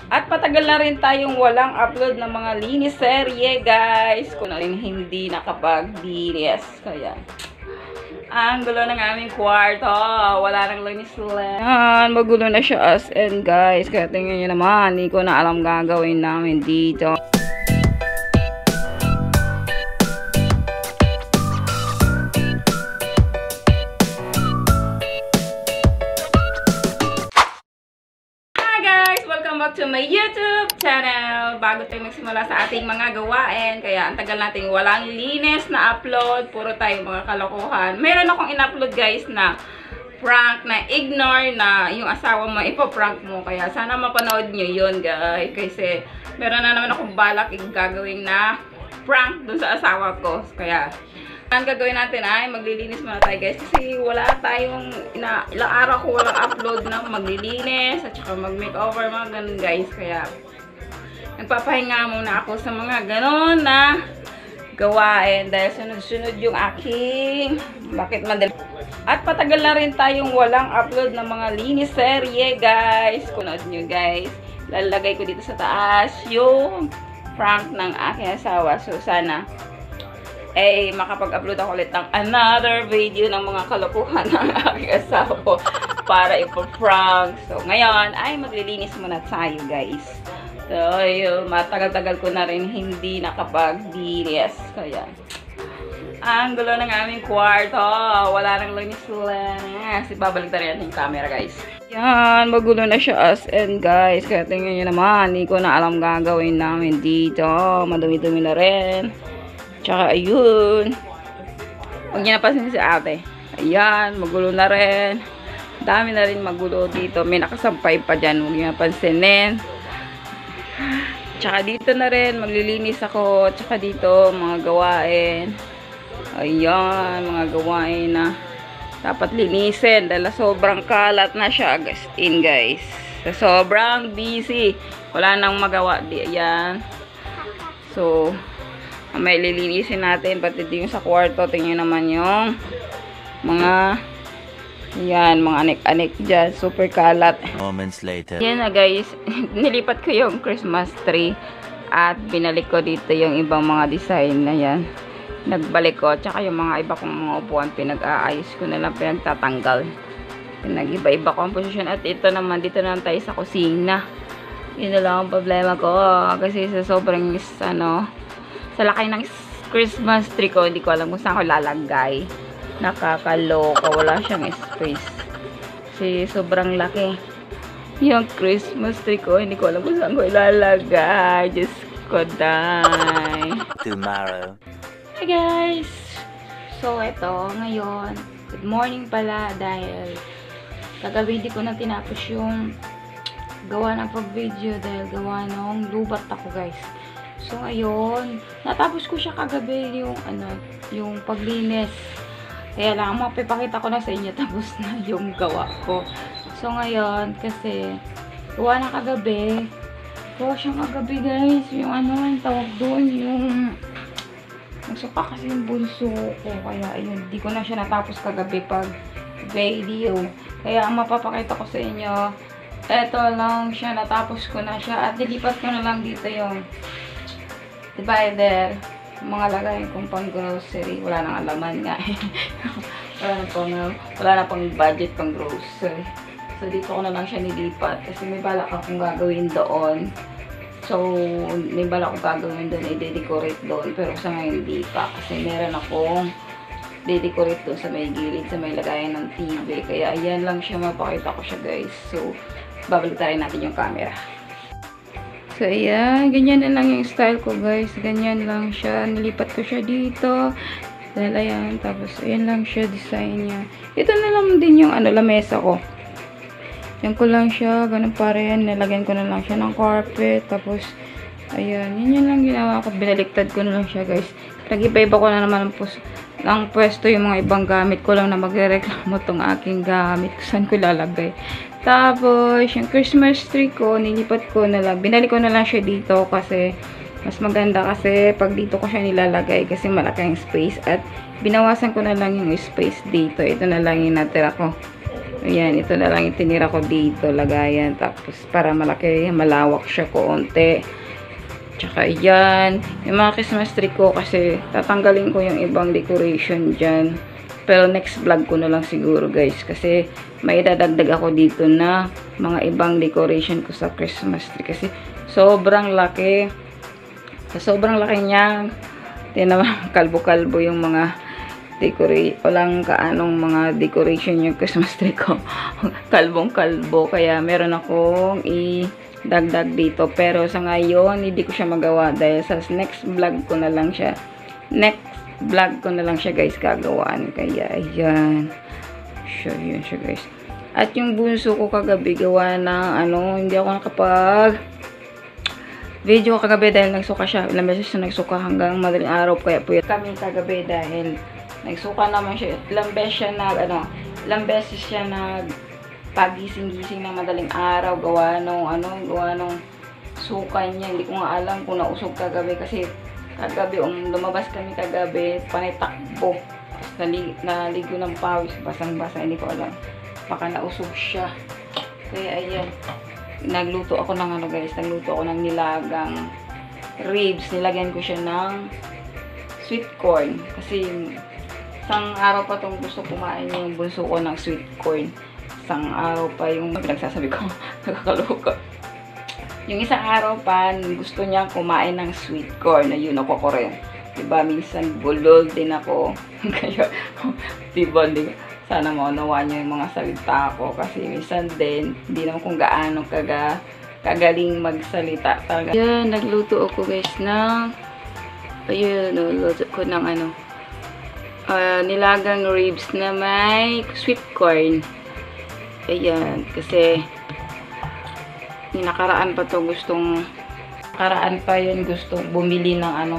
At patagal na rin tayong walang upload ng mga linis serye, guys. Kung na rin hindi nakapag-linis. Kaya, ang gulo ng aming kwarto. Wala nang linis lang. Yan, magulo na siya as and guys. Kaya tingnan nyo naman, hindi ko na alam gagawin namin dito. To my YouTube channel. Bago tayo magsimula sa ating mga gawain, kaya ang tagal nating walang linis na upload, puro tayo mga kalokohan. Meron akong in-upload guys na prank na ignore na yung asawa mo ipoprank mo, kaya sana mapanood nyo yun guys, kasi meron na naman akong balak gagawin na prank dun sa asawa ko. Kaya ang gagawin natin ay maglilinis muna tayo guys, kasi wala tayong ilang araw ko walang upload na maglilinis at saka mag-makeover, mga ganun guys. Kaya nagpapahinga muna ako sa mga ganun na gawain dahil sunod-sunod yung aking madali. At patagal na rin tayong walang upload ng mga linis serye guys. Kunod nyo guys, lalagay ko dito sa taas yung prank ng aking asawa. So sana makapag-upload ako ulit ng another video ng mga kalokohan ng aking asawa para ipo-prank. So, ngayon ay maglilinis muna tayo, guys. So, yun, matagal-tagal ko na rin hindi nakapag-linis. Kaya, ang gulo ng aming kwarto. Wala nang linis lang. Kasi babalik na rin yung camera, guys. Yan, magulo na siya as and guys. Kaya tingnan nyo naman, hindi ko na alam gagawin namin dito. Madumi-dumi na rin. Tsaka, ayun. Huwag niya napansin si ate. Ayan, magulo na rin. Dami na rin magulo dito. May nakasampay pa dyan. Huwag niya napansinin. Tsaka dito na rin, maglilinis ako. Tsaka dito, mga gawain. Ayan, mga gawain na dapat linisin. Dahil sobrang kalat na siya, guys. Sobrang busy. Wala nang magawa. Ayan. So, may lilinisin natin pati din sa kwarto. Tingnan naman yung mga mga anik-anik dyan, super kalat. Moments later. Yan na guys, nilipat ko yung Christmas tree at binalik ko dito yung ibang mga design na yan. Nagbalik ko, tsaka yung mga iba kong mga upuan pinag-aayos ko na lang, pinagtatanggal. Pinag-iba-iba ko ang posisyon. At ito naman, dito naman tayo sa kusina. Yun na lang ang problema ko kasi sa sobrang sa laki ng Christmas tree ko, hindi ko alam kung saan ko lalagay. Nakakaloka, wala siyang space. Kasi sobrang laki. Yung Christmas tree ko, hindi ko alam kung saan ko ilalagay. Diyos ko, die. Tomorrow. Hey guys! So, ito, ngayon, good morning pala dahil kagabi di ko na tinapos yung gawa ng pag-video dahil gawa ng lubat ako guys. So, ngayon, natapos ko siya kagabi yung paglinis. Kaya lang, mapipakita ko na sa inyo, tapos na yung gawa ko. So, ngayon, kasi, gawa na kagabi. Gawa siyang kagabi, guys. Yung ang tawag doon, yung nagsuka kasi yung bunso ko. Kaya, ayun, di ko na siya natapos kagabi pag video. Kaya, ang mapapakita ko sa inyo, eto lang siya, natapos ko na siya. At dilipat ko na lang dito yung divider, mga lagay kong pang grocery. Wala nang alaman nga eh. wala na pang budget pang grocery. So dito ko na lang siya nilipat kasi may balak akong gagawin doon. So may balak akong gagawin doon, i-decorate doon, pero sa ngayon hindi pa kasi meron akong de-decorate doon sa may gilid, sa may lagayan ng TV. Kaya ayan lang siya, mapakita ko siya guys. So babalik tayo natin yung camera. So, ayan. Ganyan na lang yung style ko, guys. Ganyan lang siya. Nilipat ko siya dito. Dahil, ayan. Tapos, ayan lang siya. Design niya. Ito na lang din yung, lamesa ko. Yan ko lang siya. Ganun pa rin. Nilagyan ko na lang siya ng carpet. Tapos, ayan. Yan lang ginawa ko. Binaliktad ko na lang siya, guys. Nag-iba-iba ko na naman ang pwesto yung mga ibang gamit ko lang na magre-reklamo tong aking gamit. Saan ko lalagay. Tapos, yung Christmas tree ko, nilipat ko na lang. Binalik ko na lang siya dito kasi mas maganda kasi pag dito ko siya nilalagay kasi malaki yung space. At binawasan ko na lang yung space dito. Ito na lang yung natira ko. Ayan, ito na lang itinira ko dito, lagayan. Tapos, para malaki, malawak siya konti. Tsaka, ayan. Yung mga Christmas tree ko kasi tatanggalin ko yung ibang decoration dyan. Pero next vlog ko na lang siguro, guys. Kasi, may dadagdag ako dito na mga ibang decoration ko sa Christmas tree. Kasi, sobrang laki. Sa sobrang laki niya, tinaman, kalbo-kalbo yung mga walang kaanong mga decoration yung Christmas tree ko. Kalbong-kalbo. Kaya meron akong i-dagdag dito. Pero sa ngayon, hindi ko siya magawa dahil sa next vlog ko na lang siya. Next vlog ko na lang siya, guys, gagawaan. Kaya, ayan. So, yun siya, guys. At yung bunso ko kagabi, gawa na, hindi ako nakapag video kagabi dahil nagsuka siya. Ilang beses siya nagsuka hanggang madaling araw. Kaya puyat kami kagabi dahil nagsuka naman siya. Ilang beses siya pagising-gising ng madaling araw. Gawa nung suka niya. Hindi ko nga alam kung nausog kagabi kasi kagabi, lumabas kami kagabi, panay takbo. Naligo ng pawis, basang-basa, hindi ko alam. Baka nausog siya. Kaya ayan. Nagluto ako ng nagluto ako ng nilagang ribs. Nilagyan ko siya ng sweet corn. Kasi isang araw pa itong gusto kumain yung bunso ko ng sweet corn. Isang araw pa yung pinagsasabi ko. Nakakaloka. Yung isang araw pa, gusto niya kumain ng sweet corn. Ayun, ako ko rin. Diba, minsan bulol din ako. Kaya, diba, sana maunawaan niyo yung mga salita ko. Kasi minsan din, hindi naman kung gaano kagaling magsalita talaga. Yan, nagluto ako, guys, ng luto ko ng nilagang ribs na may sweet corn. Ayan, kasi nakaraan pa gustong bumili ng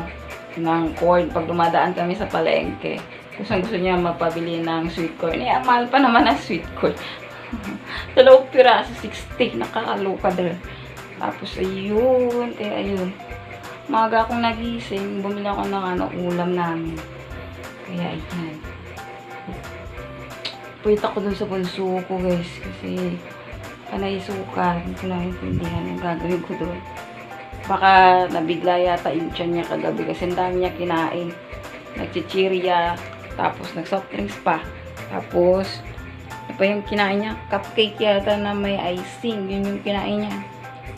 ng corn pag dumadaan kami sa palengke. Gusto niya magpabili ng sweet corn. Ang mahal pa naman ang sweet corn. 2 piraso, 60. Nakakaluka din. Tapos, ayun. Kaya, ayun. Maga akong nagising. Bumili ako ng ulam namin. Kaya, ayan. Puwit ako dun sa bunso ko, guys. Kasi, panay suka. Hindi ko naintindihan yung gagawin ko dun. Baka nabigla yata yung tiyan niya kagabi. Kasi ang dami niya kinain. Nagchichirya. Tapos, nag-soft drinks pa. Tapos, ano pa yung kinain niya? Cupcake yata na may icing. Yun yung kinain niya.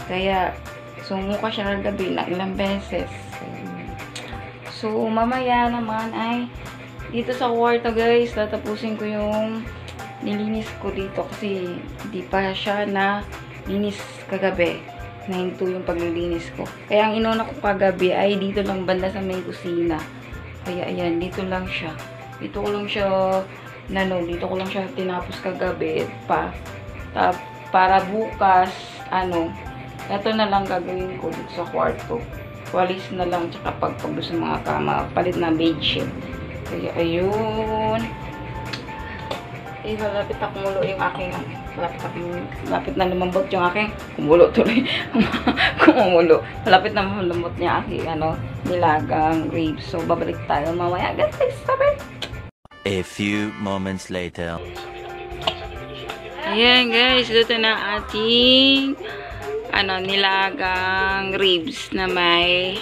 Kaya, sumuka siya kagabi na ilang beses. So, mamaya naman ay dito sa kwarto, guys, tatapusin ko yung nilinis ko dito kasi hindi pa siya na linis kagabi. Nahinto yung paglilinis ko. Kaya ang inuna ko kagabi ay dito lang banda sa may kusina. Kaya, ayan, dito lang siya. Dito ko lang siya tinapos kagabi pa. Para bukas, ito na lang gagawin ko dito sa kwarto. Walis na lang, tsaka pagpagdo sa mga kama, palit na bedsheet. Kaya, ayun. Malapit na kumulo yung aking, malapit na lumambot yung aking, kumulo tuloy. Malapit na lumambot niya aking, nilagang ribs. So, babalik tayo mamaya. Guys, sabi. A few moments later. Ayan, guys, luto na ating nilagang ribs na may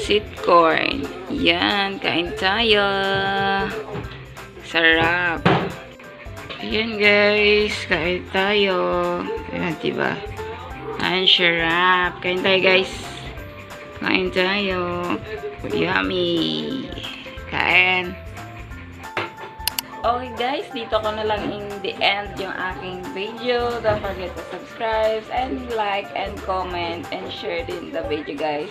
sweet corn. Yan, kain tayo. Sarap. Ayan, guys, kain tayo. Ayan, diba? Ayan, sarap. Kain tayo, guys. Kain tayo. Yummy. Kain. Okay, guys, dito ko na lang in the end yung aking video. Don't forget to subscribe and like and comment and share din the video, guys.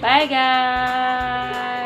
Bye, guys!